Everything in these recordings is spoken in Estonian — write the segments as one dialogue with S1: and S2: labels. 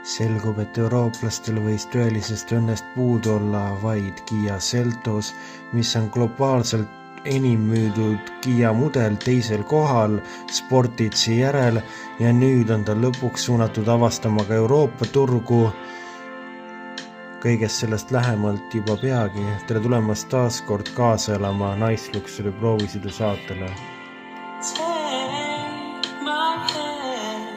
S1: Selgub, et eurooplastel võis tõelisest õnnest puudu olla vaid Kia Seltos, mis on globaalselt enim müüdud Kia mudel teisel kohal Sportitsi järel ja nüüd on ta lõpuks suunatud avastama ka Euroopa turgu. Kõigest sellest lähemalt juba peagi. Tere tulemast taas kord kaasa elama Naisluksuri proovisõidu saatele.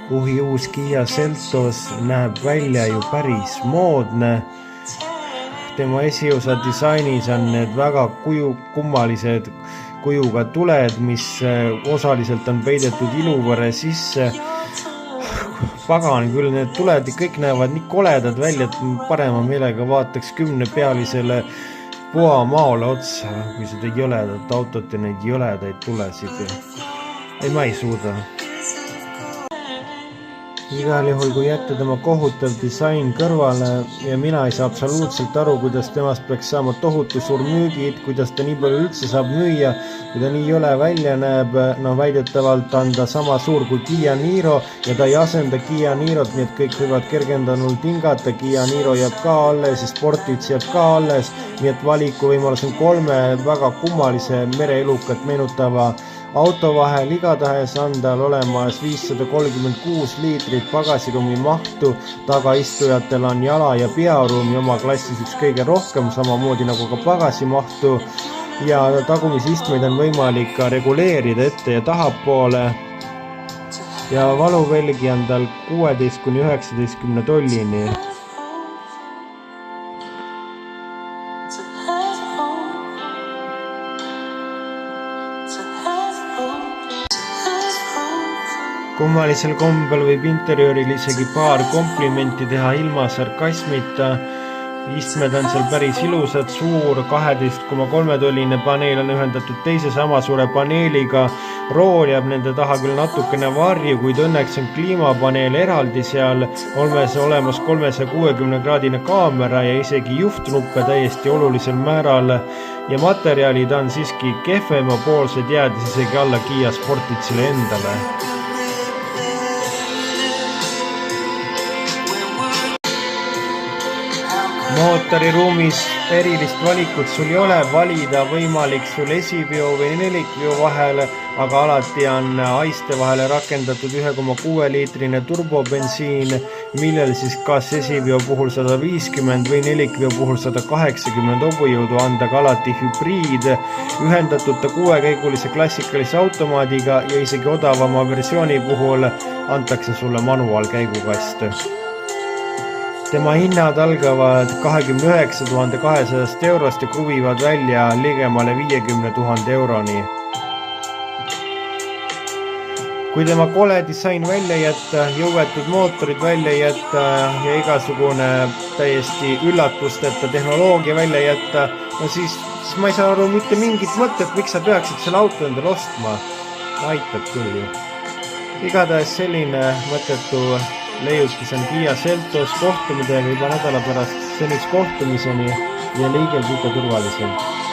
S1: Uus Kia Seltos näeb välja ju päris moodne. Tema esiosa disainis on need väga kummalised kujuga tuled, mis osaliselt on peidetud iluvõre sisse. Pagan küll, need tuled kõik näevad nii koledad välja, et parema meelega vaataks 10-pealisele poamaole otsa, kui seda jõledat autot ja neid jõledaid tulesid. Ei, ma ei suuda. Igal juhul, kui jätta tema kohutav disain kõrvale ja mina ei saa absoluutselt aru, kuidas temast peaks saama tohutu suur müügid, kuidas ta nii palju üldse saab müüa, kui ta nii jõle välja näeb, väidetavalt on ta sama suur kui Kia Niro ja ta ei asenda Kia Nirot, nii et kõik võivad kergendanult hingata, Kia Niro jääb ka alles ja Sportits jääb ka alles, nii et valikuvõimalus on 3 väga kummalise mereelukat meenutava auto vahel. Igatahes on tal olemas 536 liitrit pagasiruumi mahtu, tagaistujatel on jala- ja pearuumi oma klassis üks kõige rohkem, samamoodi nagu ka pagasimahtu ja tagumisistmeid on võimalik ka reguleerida ette ja tahapoole ja valuvälgi on tal 16–19 tollini. Kummalisel kombel võib interjööril isegi paar komplimenti teha ilma sarkasmita. Istmed on seal päris ilusad, suur 12,3 tolline paneel on ühendatud teise sama suure paneeliga. Rool jääb nende taha küll natukene varju, kuid õnneks on kliimapaneel eraldi seal, olemas 360-kraadine kaamera ja isegi juhtnuppe täiesti olulisel määral. Ja materjalid on siiski kehvemapoolsed, jäädes isegi alla Kia Sportitsile endale. Mootoriruumis erilist valikut sul ei ole, valida võimalik sul esiveo või nelikveo vahel, aga alati on aiste vahele rakendatud 1,6 liitrine turbobensiin, millel siis kas esiveo puhul 150 või nelikveo puhul 180 hobujõudu anda ka alati hübriid, ühendatud ta 6-käigulise klassikalise automaadiga ja isegi odavama versiooni puhul antakse sulle manuaalkäigukast. Tema hinnad algavad 29 200 eurost ja kruvivad välja ligemale 50 000 euroni. Kui tema kole disain välja jätta, jõuetud mootorid välja jätta ja igasugune täiesti üllatusteta tehnoloogia välja jätta, no siis ma ei saa aru mitte mingit mõtet, miks sa peaksid selle auto endale ostma. Aitab küll ju. Igatahes selline mõttetu leiutis on Kia Seltos, kohtumidega juba nädala pärast seniks kohtumiseni ja liigelda ikka turvaliselt.